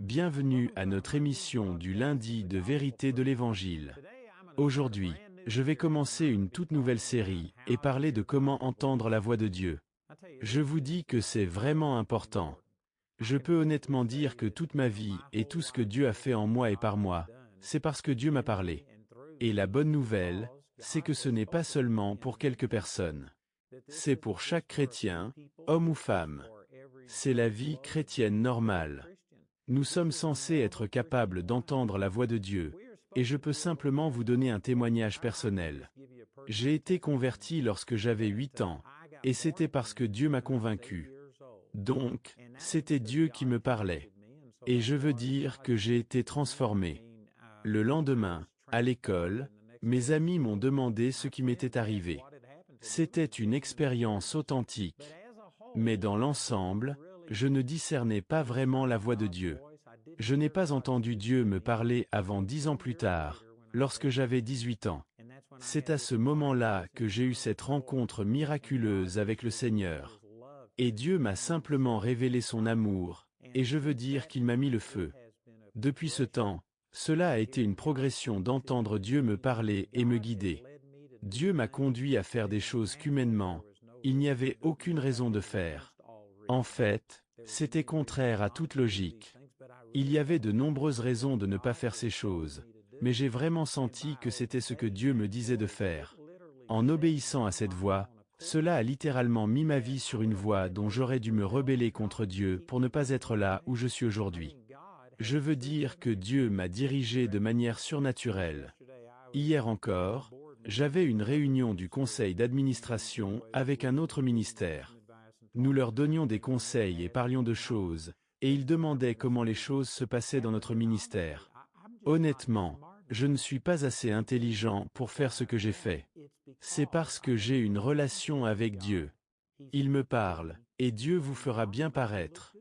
Bienvenue à notre émission du lundi de vérité de l'Évangile. Aujourd'hui, je vais commencer une toute nouvelle série et parler de comment entendre la voix de Dieu. Je vous dis que c'est vraiment important. Je peux honnêtement dire que toute ma vie et tout ce que Dieu a fait en moi et par moi, c'est parce que Dieu m'a parlé. Et la bonne nouvelle, c'est que ce n'est pas seulement pour quelques personnes. C'est pour chaque chrétien, homme ou femme. C'est la vie chrétienne normale. Nous sommes censés être capables d'entendre la voix de Dieu, et je peux simplement vous donner un témoignage personnel. J'ai été converti lorsque j'avais 8 ans, et c'était parce que Dieu m'a convaincu. Donc, c'était Dieu qui me parlait. Et je veux dire que j'ai été transformé. Le lendemain, à l'école, mes amis m'ont demandé ce qui m'était arrivé. C'était une expérience authentique. Mais dans l'ensemble, je ne discernais pas vraiment la voix de Dieu. Je n'ai pas entendu Dieu me parler avant 10 ans plus tard, lorsque j'avais 18 ans. C'est à ce moment-là que j'ai eu cette rencontre miraculeuse avec le Seigneur. Et Dieu m'a simplement révélé son amour, et je veux dire qu'il m'a mis le feu. Depuis ce temps, cela a été une progression d'entendre Dieu me parler et me guider. Dieu m'a conduit à faire des choses qu'humainement, il n'y avait aucune raison de faire. En fait, c'était contraire à toute logique. Il y avait de nombreuses raisons de ne pas faire ces choses, mais j'ai vraiment senti que c'était ce que Dieu me disait de faire. En obéissant à cette voix, cela a littéralement mis ma vie sur une voie dont j'aurais dû me rebeller contre Dieu pour ne pas être là où je suis aujourd'hui. Je veux dire que Dieu m'a dirigé de manière surnaturelle. Hier encore, j'avais une réunion du conseil d'administration avec un autre ministère. Nous leur donnions des conseils et parlions de choses, et ils demandaient comment les choses se passaient dans notre ministère. Honnêtement, je ne suis pas assez intelligent pour faire ce que j'ai fait. C'est parce que j'ai une relation avec Dieu. Il me parle, et Dieu vous fera bien paraître.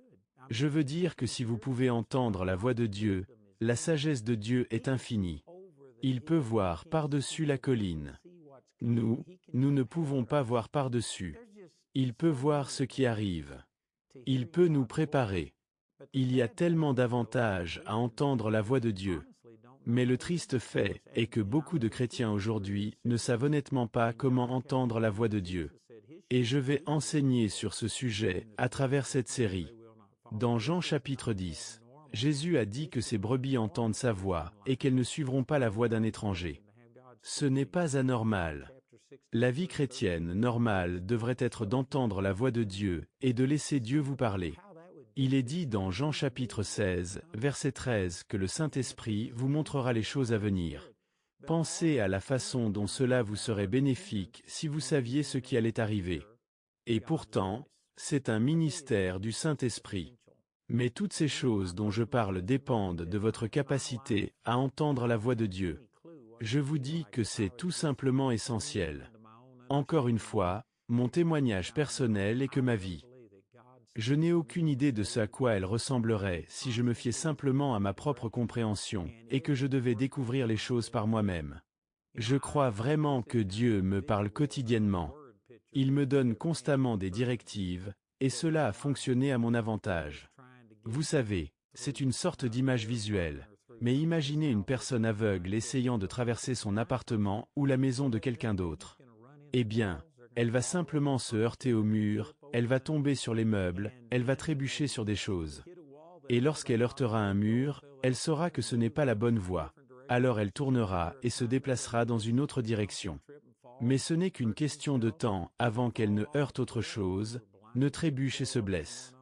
Je veux dire que si vous pouvez entendre la voix de Dieu, la sagesse de Dieu est infinie. Il peut voir par-dessus la colline. Nous ne pouvons pas voir par-dessus. Il peut voir ce qui arrive. Il peut nous préparer. Il y a tellement d'avantages à entendre la voix de Dieu. Mais le triste fait est que beaucoup de chrétiens aujourd'hui ne savent honnêtement pas comment entendre la voix de Dieu. Et je vais enseigner sur ce sujet à travers cette série. Dans Jean chapitre 10, Jésus a dit que ses brebis entendent sa voix et qu'elles ne suivront pas la voix d'un étranger. Ce n'est pas anormal. La vie chrétienne normale devrait être d'entendre la voix de Dieu et de laisser Dieu vous parler. Il est dit dans Jean chapitre 16, verset 13 que le Saint-Esprit vous montrera les choses à venir. Pensez à la façon dont cela vous serait bénéfique si vous saviez ce qui allait arriver. Et pourtant, c'est un ministère du Saint-Esprit. Mais toutes ces choses dont je parle dépendent de votre capacité à entendre la voix de Dieu. Je vous dis que c'est tout simplement essentiel. Encore une fois, mon témoignage personnel est que ma vie. Je n'ai aucune idée de ce à quoi elle ressemblerait si je me fiais simplement à ma propre compréhension et que je devais découvrir les choses par moi-même. Je crois vraiment que Dieu me parle quotidiennement. Il me donne constamment des directives, et cela a fonctionné à mon avantage. Vous savez, c'est une sorte d'image visuelle, mais imaginez une personne aveugle essayant de traverser son appartement ou la maison de quelqu'un d'autre. Eh bien, elle va simplement se heurter au mur, elle va tomber sur les meubles, elle va trébucher sur des choses. Et lorsqu'elle heurtera un mur, elle saura que ce n'est pas la bonne voie. Alors elle tournera et se déplacera dans une autre direction. Mais ce n'est qu'une question de temps avant qu'elle ne heurte autre chose, ne trébuche et se blesse.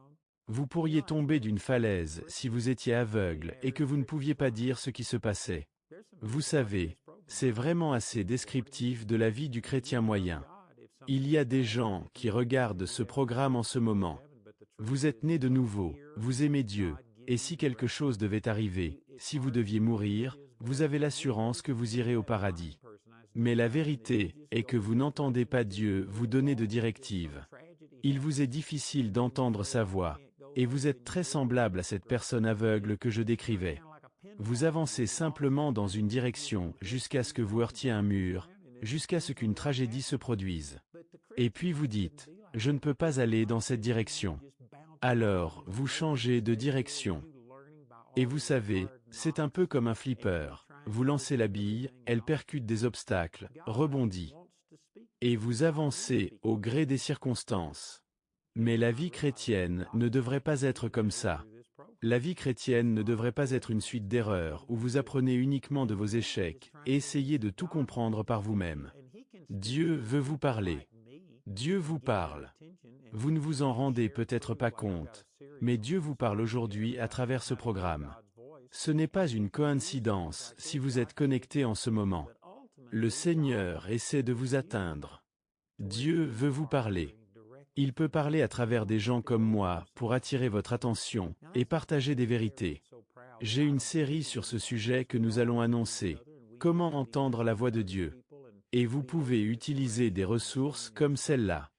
Vous pourriez tomber d'une falaise si vous étiez aveugle et que vous ne pouviez pas dire ce qui se passait. Vous savez, c'est vraiment assez descriptif de la vie du chrétien moyen. Il y a des gens qui regardent ce programme en ce moment. Vous êtes né de nouveau, vous aimez Dieu, et si quelque chose devait arriver, si vous deviez mourir, vous avez l'assurance que vous irez au paradis. Mais la vérité est que vous n'entendez pas Dieu vous donner de directives. Il vous est difficile d'entendre sa voix, et vous êtes très semblable à cette personne aveugle que je décrivais. Vous avancez simplement dans une direction jusqu'à ce que vous heurtiez un mur, jusqu'à ce qu'une tragédie se produise. Et puis vous dites, je ne peux pas aller dans cette direction. Alors, vous changez de direction. Et vous savez, c'est un peu comme un flipper. Vous lancez la bille, elle percute des obstacles, rebondit. Et vous avancez au gré des circonstances. Mais la vie chrétienne ne devrait pas être comme ça. La vie chrétienne ne devrait pas être une suite d'erreurs où vous apprenez uniquement de vos échecs et essayez de tout comprendre par vous-même. Dieu veut vous parler. Dieu vous parle. Vous ne vous en rendez peut-être pas compte, mais Dieu vous parle aujourd'hui à travers ce programme. Ce n'est pas une coïncidence si vous êtes connecté en ce moment. Le Seigneur essaie de vous atteindre. Dieu veut vous parler. Il peut parler à travers des gens comme moi pour attirer votre attention et partager des vérités. J'ai une série sur ce sujet que nous allons annoncer. Comment entendre la voix de Dieu? Et vous pouvez utiliser des ressources comme celle-là.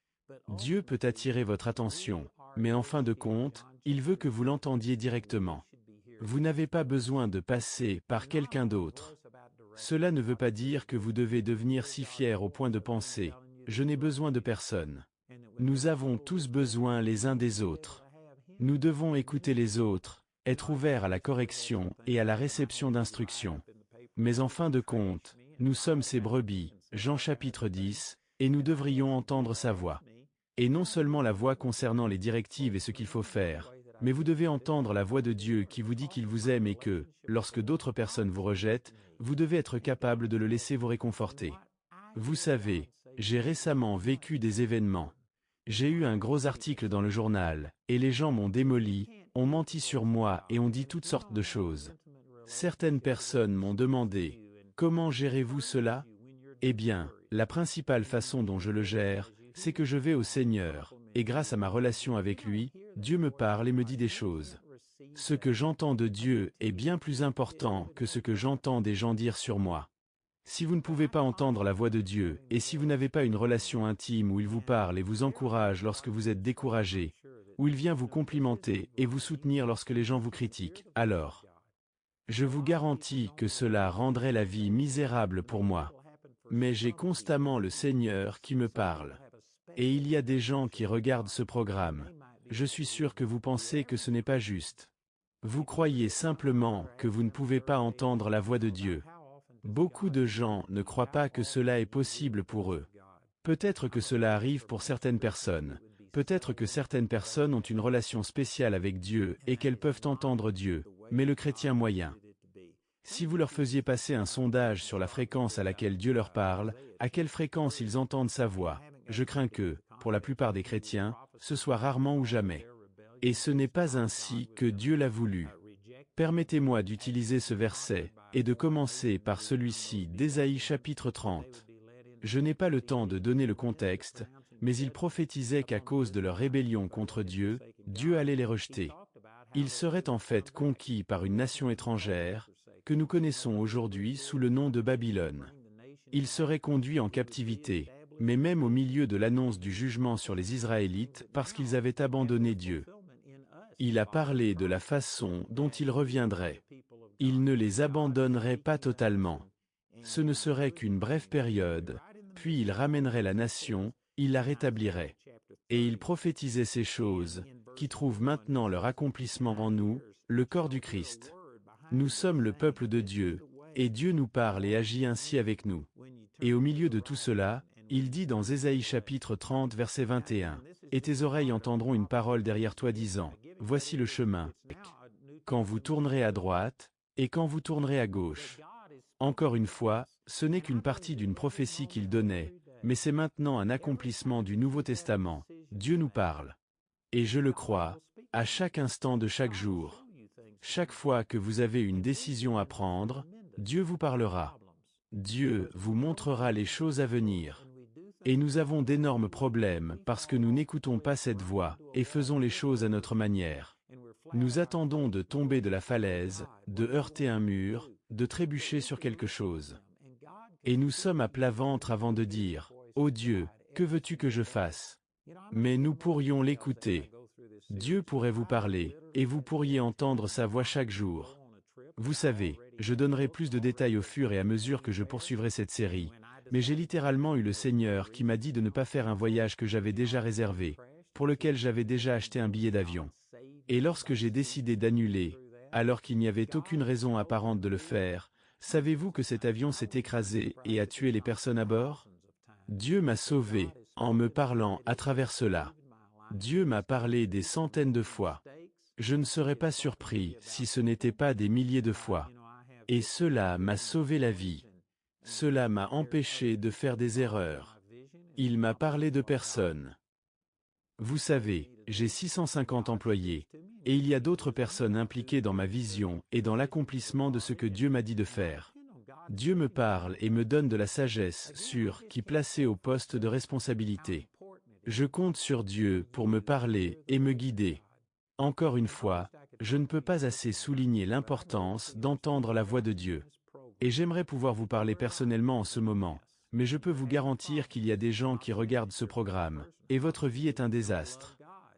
Dieu peut attirer votre attention, mais en fin de compte, il veut que vous l'entendiez directement. Vous n'avez pas besoin de passer par quelqu'un d'autre. Cela ne veut pas dire que vous devez devenir si fier au point de penser « je n'ai besoin de personne ». Nous avons tous besoin les uns des autres. Nous devons écouter les autres, être ouverts à la correction et à la réception d'instructions. Mais en fin de compte, nous sommes ses brebis, Jean chapitre 10, et nous devrions entendre sa voix. Et non seulement la voix concernant les directives et ce qu'il faut faire, mais vous devez entendre la voix de Dieu qui vous dit qu'il vous aime et que, lorsque d'autres personnes vous rejettent, vous devez être capable de le laisser vous réconforter. Vous savez, j'ai récemment vécu des événements. J'ai eu un gros article dans le journal, et les gens m'ont démoli, ont menti sur moi et ont dit toutes sortes de choses. Certaines personnes m'ont demandé, « Comment gérez-vous cela ?» Eh bien, la principale façon dont je le gère, c'est que je vais au Seigneur, et grâce à ma relation avec lui, Dieu me parle et me dit des choses. Ce que j'entends de Dieu est bien plus important que ce que j'entends des gens dire sur moi. Si vous ne pouvez pas entendre la voix de Dieu, et si vous n'avez pas une relation intime où il vous parle et vous encourage lorsque vous êtes découragé, où il vient vous complimenter et vous soutenir lorsque les gens vous critiquent, alors, je vous garantis que cela rendrait la vie misérable pour moi. Mais j'ai constamment le Seigneur qui me parle. Et il y a des gens qui regardent ce programme. Je suis sûr que vous pensez que ce n'est pas juste. Vous croyez simplement que vous ne pouvez pas entendre la voix de Dieu. Beaucoup de gens ne croient pas que cela est possible pour eux. Peut-être que cela arrive pour certaines personnes. Peut-être que certaines personnes ont une relation spéciale avec Dieu et qu'elles peuvent entendre Dieu, mais le chrétien moyen. Si vous leur faisiez passer un sondage sur la fréquence à laquelle Dieu leur parle, à quelle fréquence ils entendent sa voix, je crains que, pour la plupart des chrétiens, ce soit rarement ou jamais. Et ce n'est pas ainsi que Dieu l'a voulu. Permettez-moi d'utiliser ce verset, et de commencer par celui-ci d'Ésaïe chapitre 30. Je n'ai pas le temps de donner le contexte, mais il prophétisait qu'à cause de leur rébellion contre Dieu, Dieu allait les rejeter. Ils seraient en fait conquis par une nation étrangère, que nous connaissons aujourd'hui sous le nom de Babylone. Ils seraient conduits en captivité, mais même au milieu de l'annonce du jugement sur les Israélites parce qu'ils avaient abandonné Dieu. Il a parlé de la façon dont il reviendrait. Il ne les abandonnerait pas totalement. Ce ne serait qu'une brève période, puis il ramènerait la nation, il la rétablirait. Et il prophétisait ces choses, qui trouvent maintenant leur accomplissement en nous, le corps du Christ. Nous sommes le peuple de Dieu, et Dieu nous parle et agit ainsi avec nous. Et au milieu de tout cela, il dit dans Ésaïe chapitre 30 verset 21, « Et tes oreilles entendront une parole derrière toi disant, Voici le chemin, quand vous tournerez à droite, et quand vous tournerez à gauche. » Encore une fois, ce n'est qu'une partie d'une prophétie qu'il donnait, mais c'est maintenant un accomplissement du Nouveau Testament. Dieu nous parle. Et je le crois, à chaque instant de chaque jour. Chaque fois que vous avez une décision à prendre, Dieu vous parlera. Dieu vous montrera les choses à venir. Et nous avons d'énormes problèmes parce que nous n'écoutons pas cette voix et faisons les choses à notre manière. Nous attendons de tomber de la falaise, de heurter un mur, de trébucher sur quelque chose. Et nous sommes à plat ventre avant de dire, « Ô Dieu, que veux-tu que je fasse ?» Mais nous pourrions l'écouter. Dieu pourrait vous parler, et vous pourriez entendre sa voix chaque jour. Vous savez, je donnerai plus de détails au fur et à mesure que je poursuivrai cette série, mais j'ai littéralement eu le Seigneur qui m'a dit de ne pas faire un voyage que j'avais déjà réservé, pour lequel j'avais déjà acheté un billet d'avion. Et lorsque j'ai décidé d'annuler, alors qu'il n'y avait aucune raison apparente de le faire. Savez-vous que cet avion s'est écrasé et a tué les personnes à bord? Dieu m'a sauvé, en me parlant à travers cela. Dieu m'a parlé des centaines de fois. Je ne serais pas surpris si ce n'était pas des milliers de fois. Et cela m'a sauvé la vie. Cela m'a empêché de faire des erreurs. Il m'a parlé de personnes. Vous savez, j'ai 650 employés, et il y a d'autres personnes impliquées dans ma vision et dans l'accomplissement de ce que Dieu m'a dit de faire. Dieu me parle et me donne de la sagesse sur qui placer au poste de responsabilité. Je compte sur Dieu pour me parler et me guider. Encore une fois, je ne peux pas assez souligner l'importance d'entendre la voix de Dieu. Et j'aimerais pouvoir vous parler personnellement en ce moment, mais je peux vous garantir qu'il y a des gens qui regardent ce programme, et votre vie est un désastre.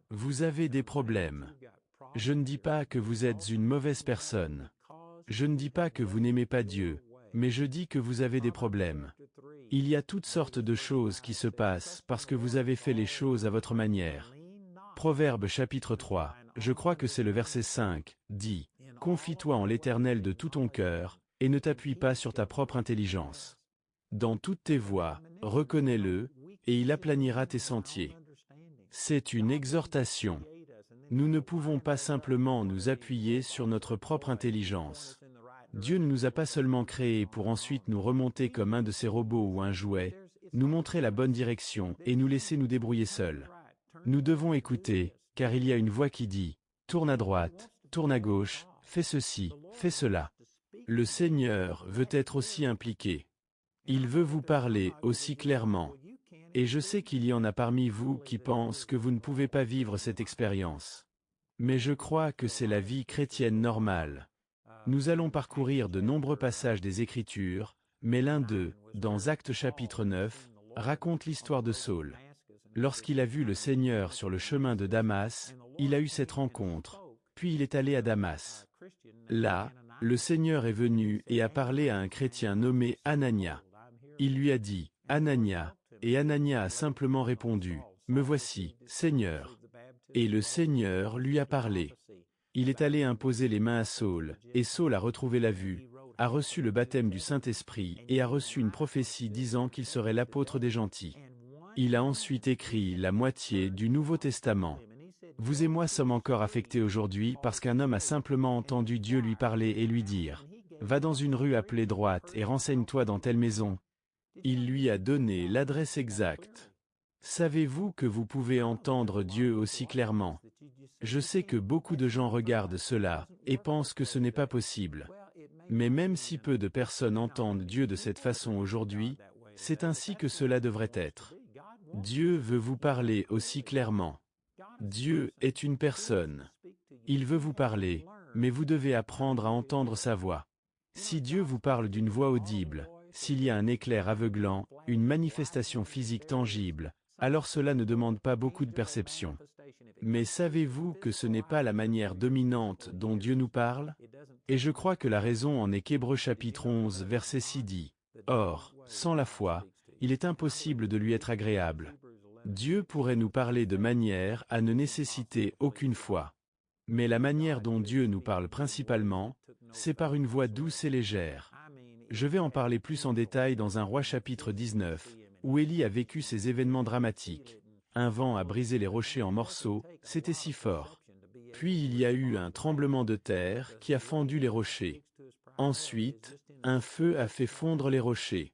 Vous avez des problèmes. Je ne dis pas que vous êtes une mauvaise personne. Je ne dis pas que vous n'aimez pas Dieu, mais je dis que vous avez des problèmes. Il y a toutes sortes de choses qui se passent parce que vous avez fait les choses à votre manière. Proverbe chapitre 3, je crois que c'est le verset 5, dit « Confie-toi en l'Éternel de tout ton cœur, et ne t'appuie pas sur ta propre intelligence. Dans toutes tes voies, reconnais-le, et il aplanira tes sentiers. » C'est une exhortation. Nous ne pouvons pas simplement nous appuyer sur notre propre intelligence. Dieu ne nous a pas seulement créés pour ensuite nous remonter comme un de ces robots ou un jouet, nous montrer la bonne direction et nous laisser nous débrouiller seuls. Nous devons écouter, car il y a une voix qui dit « Tourne à droite, tourne à gauche, fais ceci, fais cela ». Le Seigneur veut être aussi impliqué. Il veut vous parler aussi clairement. Et je sais qu'il y en a parmi vous qui pensent que vous ne pouvez pas vivre cette expérience. Mais je crois que c'est la vie chrétienne normale. Nous allons parcourir de nombreux passages des Écritures, mais l'un d'eux, dans Actes chapitre 9, raconte l'histoire de Saul. Lorsqu'il a vu le Seigneur sur le chemin de Damas, il a eu cette rencontre, puis il est allé à Damas. Là, le Seigneur est venu et a parlé à un chrétien nommé Anania. Il lui a dit, « Anania », et Anania a simplement répondu, « Me voici, Seigneur ». Et le Seigneur lui a parlé. Il est allé imposer les mains à Saul, et Saul a retrouvé la vue, a reçu le baptême du Saint-Esprit et a reçu une prophétie disant qu'il serait l'apôtre des gentils. Il a ensuite écrit la moitié du Nouveau Testament. Vous et moi sommes encore affectés aujourd'hui parce qu'un homme a simplement entendu Dieu lui parler et lui dire « Va dans une rue appelée droite et renseigne-toi dans telle maison ». Il lui a donné l'adresse exacte. Savez-vous que vous pouvez entendre Dieu aussi clairement? Je sais que beaucoup de gens regardent cela et pensent que ce n'est pas possible. Mais même si peu de personnes entendent Dieu de cette façon aujourd'hui, c'est ainsi que cela devrait être. Dieu veut vous parler aussi clairement. Dieu est une personne. Il veut vous parler, mais vous devez apprendre à entendre sa voix. Si Dieu vous parle d'une voix audible, s'il y a un éclair aveuglant, une manifestation physique tangible, alors cela ne demande pas beaucoup de perception. Mais savez-vous que ce n'est pas la manière dominante dont Dieu nous parle? Et je crois que la raison en est qu'Hébreux chapitre 11 verset 6 dit « Or, sans la foi, il est impossible de lui être agréable. » Dieu pourrait nous parler de manière à ne nécessiter aucune foi. Mais la manière dont Dieu nous parle principalement, c'est par une voix douce et légère. Je vais en parler plus en détail dans un Roi chapitre 19, où Élie a vécu ces événements dramatiques. Un vent a brisé les rochers en morceaux, c'était si fort. Puis il y a eu un tremblement de terre qui a fendu les rochers. Ensuite, un feu a fait fondre les rochers.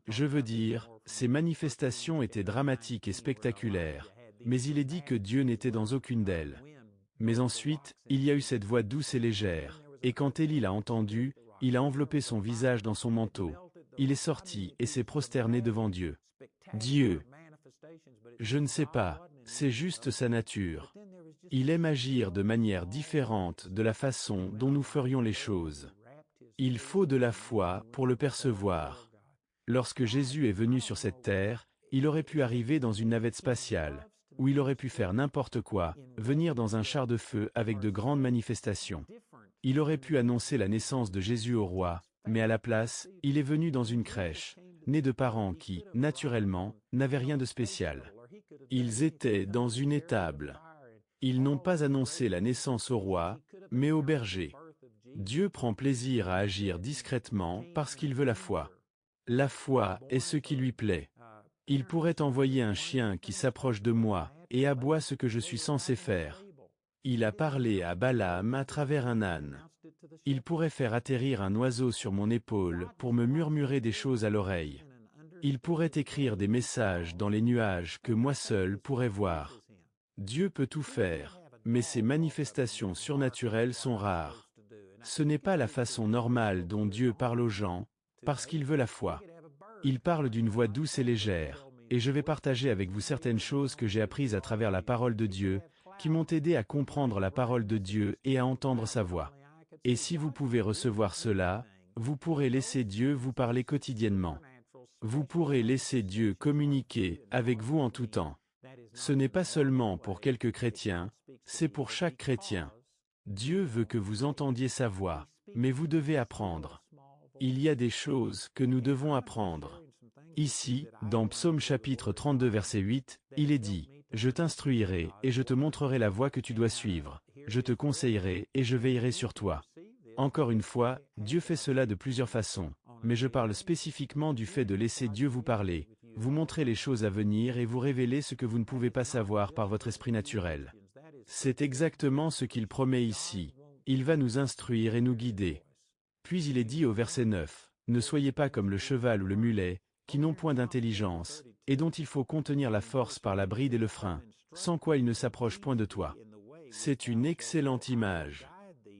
Je veux dire, ces manifestations étaient dramatiques et spectaculaires, mais il est dit que Dieu n'était dans aucune d'elles. Mais ensuite, il y a eu cette voix douce et légère, et quand Élie l'a entendue, il a enveloppé son visage dans son manteau. Il est sorti et s'est prosterné devant Dieu. Dieu. Je ne sais pas, c'est juste sa nature. Il aime agir de manière différente de la façon dont nous ferions les choses. Il faut de la foi pour le percevoir. Lorsque Jésus est venu sur cette terre, il aurait pu arriver dans une navette spatiale, où il aurait pu faire n'importe quoi, venir dans un char de feu avec de grandes manifestations. Il aurait pu annoncer la naissance de Jésus au roi, mais à la place, il est venu dans une crèche, né de parents qui, naturellement, n'avaient rien de spécial. Ils étaient dans une étable. Ils n'ont pas annoncé la naissance au roi, mais au berger. Dieu prend plaisir à agir discrètement parce qu'il veut la foi. La foi est ce qui lui plaît. Il pourrait envoyer un chien qui s'approche de moi et aboie ce que je suis censé faire. Il a parlé à Balaam à travers un âne. Il pourrait faire atterrir un oiseau sur mon épaule pour me murmurer des choses à l'oreille. Il pourrait écrire des messages dans les nuages que moi seul pourrais voir. Dieu peut tout faire, mais ses manifestations surnaturelles sont rares. Ce n'est pas la façon normale dont Dieu parle aux gens, parce qu'il veut la foi. Il parle d'une voix douce et légère, et je vais partager avec vous certaines choses que j'ai apprises à travers la parole de Dieu, qui m'ont aidé à comprendre la parole de Dieu et à entendre sa voix. Et si vous pouvez recevoir cela, vous pourrez laisser Dieu vous parler quotidiennement. Vous pourrez laisser Dieu communiquer avec vous en tout temps. Ce n'est pas seulement pour quelques chrétiens, c'est pour chaque chrétien. Dieu veut que vous entendiez sa voix, mais vous devez apprendre. Il y a des choses que nous devons apprendre. Ici, dans Psaume chapitre 32 verset 8, il est dit, « Je t'instruirai et je te montrerai la voie que tu dois suivre. Je te conseillerai et je veillerai sur toi. » Encore une fois, Dieu fait cela de plusieurs façons, mais je parle spécifiquement du fait de laisser Dieu vous parler, vous montrer les choses à venir et vous révéler ce que vous ne pouvez pas savoir par votre esprit naturel. C'est exactement ce qu'il promet ici. Il va nous instruire et nous guider. Puis il est dit au verset 9, « Ne soyez pas comme le cheval ou le mulet, qui n'ont point d'intelligence, et dont il faut contenir la force par la bride et le frein, sans quoi ils ne s'approchent point de toi. » C'est une excellente image.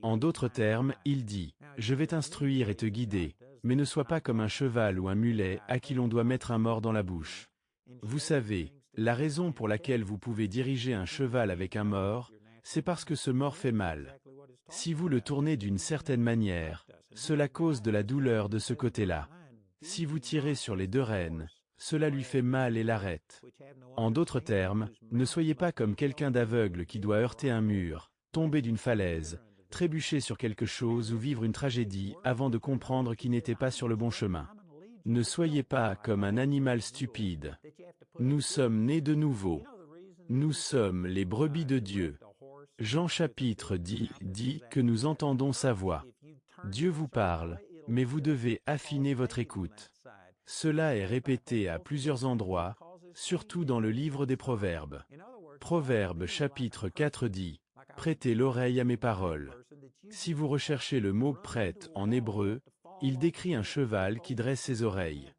En d'autres termes, il dit, « Je vais t'instruire et te guider, mais ne sois pas comme un cheval ou un mulet à qui l'on doit mettre un mors dans la bouche. » Vous savez, la raison pour laquelle vous pouvez diriger un cheval avec un mors, c'est parce que ce mors fait mal. Si vous le tournez d'une certaine manière, cela cause de la douleur de ce côté-là. Si vous tirez sur les deux rênes, cela lui fait mal et l'arrête. En d'autres termes, ne soyez pas comme quelqu'un d'aveugle qui doit heurter un mur, tomber d'une falaise, trébucher sur quelque chose ou vivre une tragédie avant de comprendre qu'il n'était pas sur le bon chemin. Ne soyez pas comme un animal stupide. Nous sommes nés de nouveau. Nous sommes les brebis de Dieu. Jean chapitre 10 dit que nous entendons sa voix. Dieu vous parle, mais vous devez affiner votre écoute. Cela est répété à plusieurs endroits, surtout dans le livre des Proverbes. Proverbes chapitre 4 dit, « Prêtez l'oreille à mes paroles. » Si vous recherchez le mot « prête » en hébreu, il décrit un cheval qui dresse ses oreilles.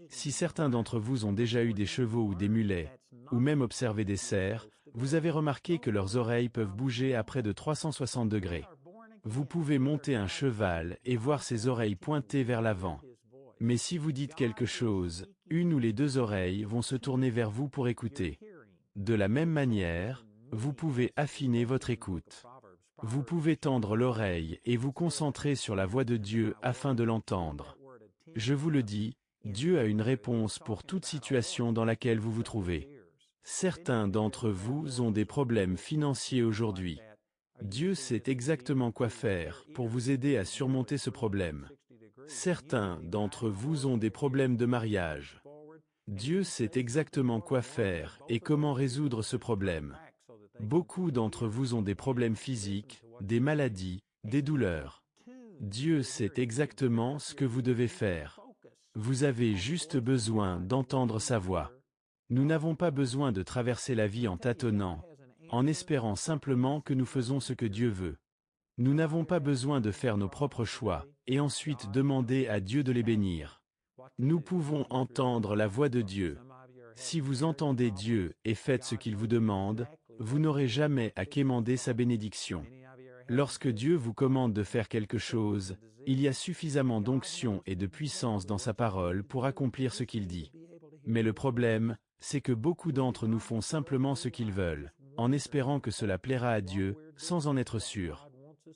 Si certains d'entre vous ont déjà eu des chevaux ou des mulets, ou même observé des cerfs, vous avez remarqué que leurs oreilles peuvent bouger à près de 360 degrés. Vous pouvez monter un cheval et voir ses oreilles pointées vers l'avant. Mais si vous dites quelque chose, une ou les deux oreilles vont se tourner vers vous pour écouter. De la même manière, vous pouvez affiner votre écoute. Vous pouvez tendre l'oreille et vous concentrer sur la voix de Dieu afin de l'entendre. Je vous le dis, Dieu a une réponse pour toute situation dans laquelle vous vous trouvez. Certains d'entre vous ont des problèmes financiers aujourd'hui. Dieu sait exactement quoi faire pour vous aider à surmonter ce problème. Certains d'entre vous ont des problèmes de mariage. Dieu sait exactement quoi faire et comment résoudre ce problème. Beaucoup d'entre vous ont des problèmes physiques, des maladies, des douleurs. Dieu sait exactement ce que vous devez faire. Vous avez juste besoin d'entendre sa voix. Nous n'avons pas besoin de traverser la vie en tâtonnant, en espérant simplement que nous faisons ce que Dieu veut. Nous n'avons pas besoin de faire nos propres choix, et ensuite demander à Dieu de les bénir. Nous pouvons entendre la voix de Dieu. Si vous entendez Dieu et faites ce qu'il vous demande, vous n'aurez jamais à quémander sa bénédiction. Lorsque Dieu vous commande de faire quelque chose, il y a suffisamment d'onction et de puissance dans sa parole pour accomplir ce qu'il dit. Mais le problème, c'est que beaucoup d'entre nous font simplement ce qu'ils veulent, en espérant que cela plaira à Dieu, sans en être sûrs.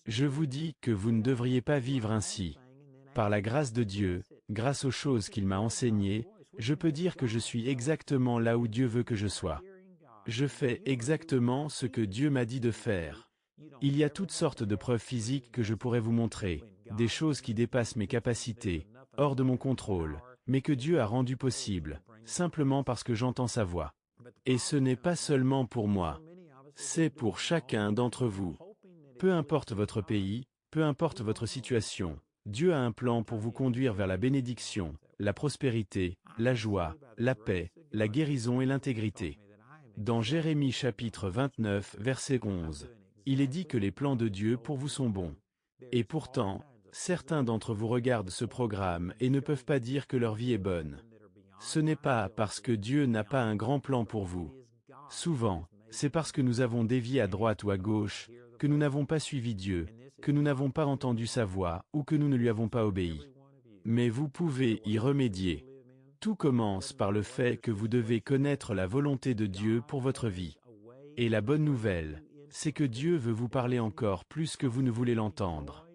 Je vous dis que vous ne devriez pas vivre ainsi. Par la grâce de Dieu, grâce aux choses qu'il m'a enseignées, je peux dire que je suis exactement là où Dieu veut que je sois. Je fais exactement ce que Dieu m'a dit de faire. Il y a toutes sortes de preuves physiques que je pourrais vous montrer, des choses qui dépassent mes capacités, hors de mon contrôle, mais que Dieu a rendues possibles, simplement parce que j'entends sa voix. Et ce n'est pas seulement pour moi, c'est pour chacun d'entre vous. Peu importe votre pays, peu importe votre situation, Dieu a un plan pour vous conduire vers la bénédiction, la prospérité, la joie, la paix, la guérison et l'intégrité. Dans Jérémie chapitre 29, verset 11, il est dit que les plans de Dieu pour vous sont bons. Et pourtant, certains d'entre vous regardent ce programme et ne peuvent pas dire que leur vie est bonne. Ce n'est pas parce que Dieu n'a pas un grand plan pour vous. Souvent, c'est parce que nous avons dévié à droite ou à gauche, que nous n'avons pas suivi Dieu, que nous n'avons pas entendu sa voix ou que nous ne lui avons pas obéi. Mais vous pouvez y remédier. Tout commence par le fait que vous devez connaître la volonté de Dieu pour votre vie. Et la bonne nouvelle, c'est que Dieu veut vous parler encore plus que vous ne voulez l'entendre.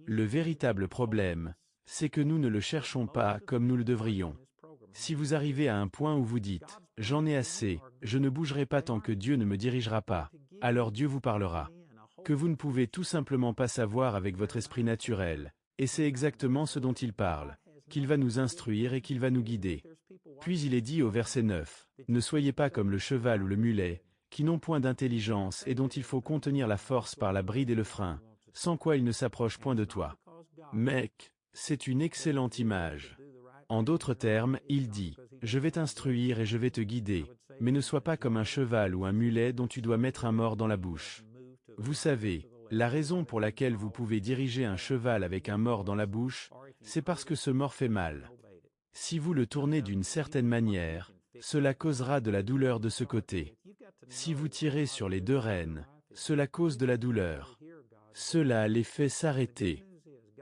Le véritable problème, c'est que nous ne le cherchons pas comme nous le devrions. Si vous arrivez à un point où vous dites « J'en ai assez, je ne bougerai pas tant que Dieu ne me dirigera pas », alors Dieu vous parlera. Que vous ne pouvez tout simplement pas savoir avec votre esprit naturel, et c'est exactement ce dont il parle, qu'il va nous instruire et qu'il va nous guider. Puis il est dit au verset 9, « Ne soyez pas comme le cheval ou le mulet, qui n'ont point d'intelligence et dont il faut contenir la force par la bride et le frein, sans quoi ils ne s'approchent point de toi. » Mec, c'est une excellente image. En d'autres termes, il dit, « Je vais t'instruire et je vais te guider, mais ne sois pas comme un cheval ou un mulet dont tu dois mettre un mors dans la bouche. » Vous savez, la raison pour laquelle vous pouvez diriger un cheval avec un mors dans la bouche, c'est parce que ce mors fait mal. Si vous le tournez d'une certaine manière, cela causera de la douleur de ce côté. Si vous tirez sur les deux rênes, cela cause de la douleur. Cela les fait s'arrêter.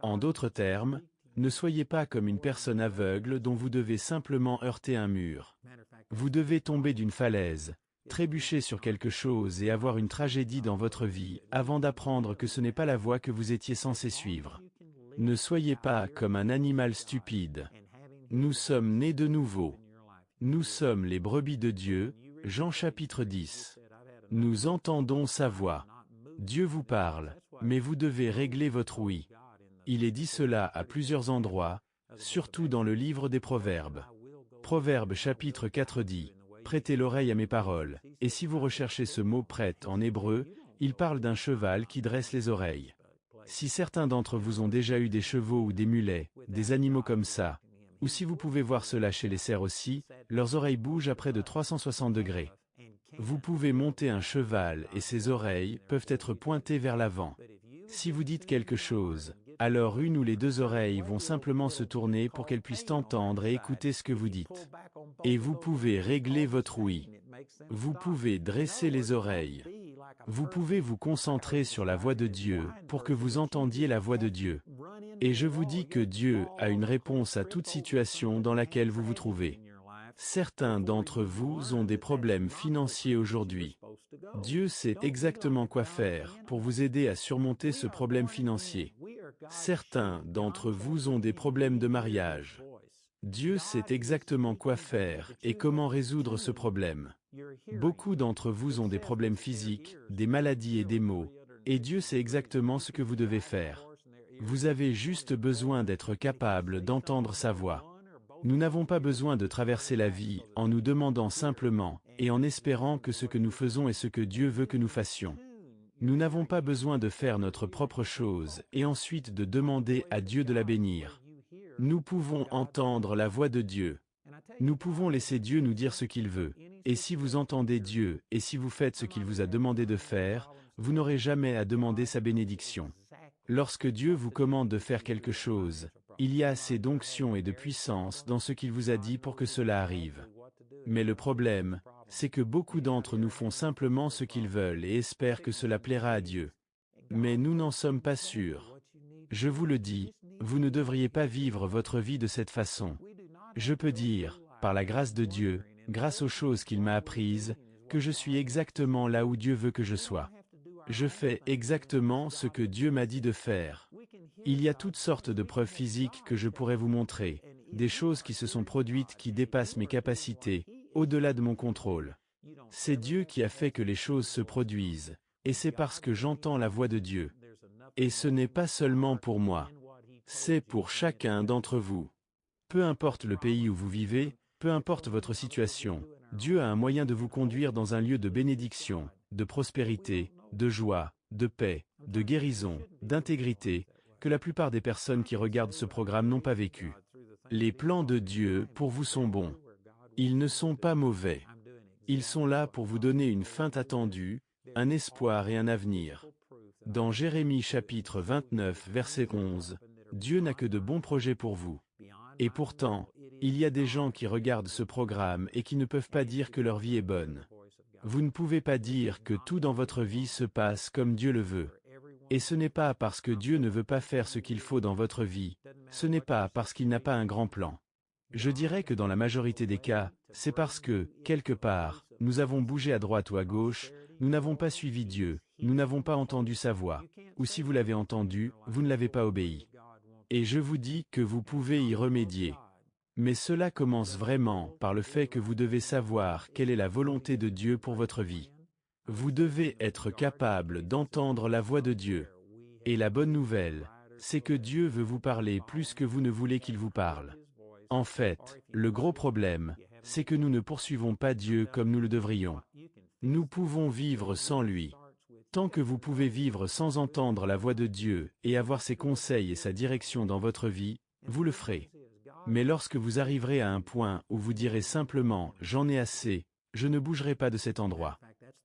En d'autres termes, ne soyez pas comme une personne aveugle dont vous devez simplement heurter un mur. Vous devez tomber d'une falaise, trébucher sur quelque chose et avoir une tragédie dans votre vie avant d'apprendre que ce n'est pas la voie que vous étiez censé suivre. Ne soyez pas comme un animal stupide. Nous sommes nés de nouveau. Nous sommes les brebis de Dieu, Jean chapitre 10. Nous entendons sa voix. Dieu vous parle, mais vous devez régler votre oui. Il est dit cela à plusieurs endroits, surtout dans le livre des Proverbes. Proverbe chapitre 4 dit, « Prêtez l'oreille à mes paroles », et si vous recherchez ce mot « prête » en hébreu, il parle d'un cheval qui dresse les oreilles. Si certains d'entre vous ont déjà eu des chevaux ou des mulets, des animaux comme ça, ou si vous pouvez voir cela chez les cerfs aussi, leurs oreilles bougent à près de 360 degrés. Vous pouvez monter un cheval et ses oreilles peuvent être pointées vers l'avant. Si vous dites quelque chose, alors une ou les deux oreilles vont simplement se tourner pour qu'elles puissent entendre et écouter ce que vous dites. Et vous pouvez régler votre oui. Vous pouvez dresser les oreilles. Vous pouvez vous concentrer sur la voix de Dieu pour que vous entendiez la voix de Dieu. Et je vous dis que Dieu a une réponse à toute situation dans laquelle vous vous trouvez. Certains d'entre vous ont des problèmes financiers aujourd'hui. Dieu sait exactement quoi faire pour vous aider à surmonter ce problème financier. Certains d'entre vous ont des problèmes de mariage. Dieu sait exactement quoi faire et comment résoudre ce problème. Beaucoup d'entre vous ont des problèmes physiques, des maladies et des maux, et Dieu sait exactement ce que vous devez faire. Vous avez juste besoin d'être capable d'entendre sa voix. Nous n'avons pas besoin de traverser la vie en nous demandant simplement et en espérant que ce que nous faisons est ce que Dieu veut que nous fassions. Nous n'avons pas besoin de faire notre propre chose et ensuite de demander à Dieu de la bénir. Nous pouvons entendre la voix de Dieu. Nous pouvons laisser Dieu nous dire ce qu'il veut. Et si vous entendez Dieu et si vous faites ce qu'il vous a demandé de faire, vous n'aurez jamais à demander sa bénédiction. Lorsque Dieu vous commande de faire quelque chose, il y a assez d'onction et de puissance dans ce qu'il vous a dit pour que cela arrive. Mais le problème, c'est que beaucoup d'entre nous font simplement ce qu'ils veulent et espèrent que cela plaira à Dieu. Mais nous n'en sommes pas sûrs. Je vous le dis, vous ne devriez pas vivre votre vie de cette façon. Je peux dire, par la grâce de Dieu, grâce aux choses qu'il m'a apprises, que je suis exactement là où Dieu veut que je sois. Je fais exactement ce que Dieu m'a dit de faire. Il y a toutes sortes de preuves physiques que je pourrais vous montrer, des choses qui se sont produites qui dépassent mes capacités, au-delà de mon contrôle. C'est Dieu qui a fait que les choses se produisent, et c'est parce que j'entends la voix de Dieu. Et ce n'est pas seulement pour moi. C'est pour chacun d'entre vous. Peu importe le pays où vous vivez, peu importe votre situation, Dieu a un moyen de vous conduire dans un lieu de bénédiction, de prospérité, de joie, de paix, de guérison, d'intégrité, que la plupart des personnes qui regardent ce programme n'ont pas vécu. Les plans de Dieu pour vous sont bons. Ils ne sont pas mauvais. Ils sont là pour vous donner une fin attendue, un espoir et un avenir. Dans Jérémie chapitre 29 verset 11, Dieu n'a que de bons projets pour vous. Et pourtant, il y a des gens qui regardent ce programme et qui ne peuvent pas dire que leur vie est bonne. Vous ne pouvez pas dire que tout dans votre vie se passe comme Dieu le veut. Et ce n'est pas parce que Dieu ne veut pas faire ce qu'il faut dans votre vie, ce n'est pas parce qu'il n'a pas un grand plan. Je dirais que dans la majorité des cas, c'est parce que, quelque part, nous avons bougé à droite ou à gauche, nous n'avons pas suivi Dieu, nous n'avons pas entendu sa voix, ou si vous l'avez entendu, vous ne l'avez pas obéi. Et je vous dis que vous pouvez y remédier. Mais cela commence vraiment par le fait que vous devez savoir quelle est la volonté de Dieu pour votre vie. Vous devez être capable d'entendre la voix de Dieu. Et la bonne nouvelle, c'est que Dieu veut vous parler plus que vous ne voulez qu'il vous parle. En fait, le gros problème, c'est que nous ne poursuivons pas Dieu comme nous le devrions. Nous pouvons vivre sans lui. Tant que vous pouvez vivre sans entendre la voix de Dieu et avoir ses conseils et sa direction dans votre vie, vous le ferez. Mais lorsque vous arriverez à un point où vous direz simplement « J'en ai assez, je ne bougerai pas de cet endroit ».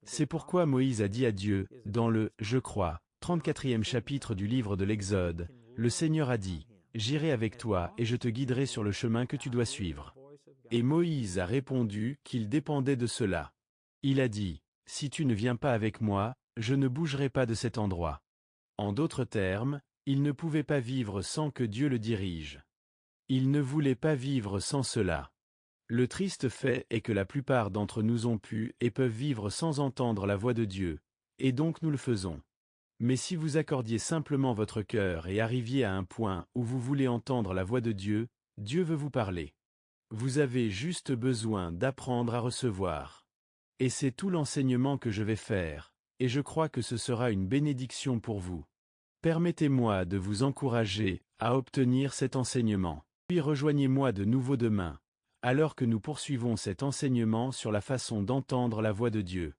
C'est pourquoi Moïse a dit à Dieu, dans le « Je crois », 34e chapitre du livre de l'Exode, le Seigneur a dit « J'irai avec toi et je te guiderai sur le chemin que tu dois suivre ». Et Moïse a répondu qu'il dépendait de cela. Il a dit « Si tu ne viens pas avec moi, je ne bougerai pas de cet endroit ». En d'autres termes, il ne pouvait pas vivre sans que Dieu le dirige. Il ne voulait pas vivre sans cela. Le triste fait est que la plupart d'entre nous ont pu et peuvent vivre sans entendre la voix de Dieu, et donc nous le faisons. Mais si vous accordiez simplement votre cœur et arriviez à un point où vous voulez entendre la voix de Dieu, Dieu veut vous parler. Vous avez juste besoin d'apprendre à recevoir. Et c'est tout l'enseignement que je vais faire, et je crois que ce sera une bénédiction pour vous. Permettez-moi de vous encourager à obtenir cet enseignement. Puis rejoignez-moi de nouveau demain, alors que nous poursuivons cet enseignement sur la façon d'entendre la voix de Dieu.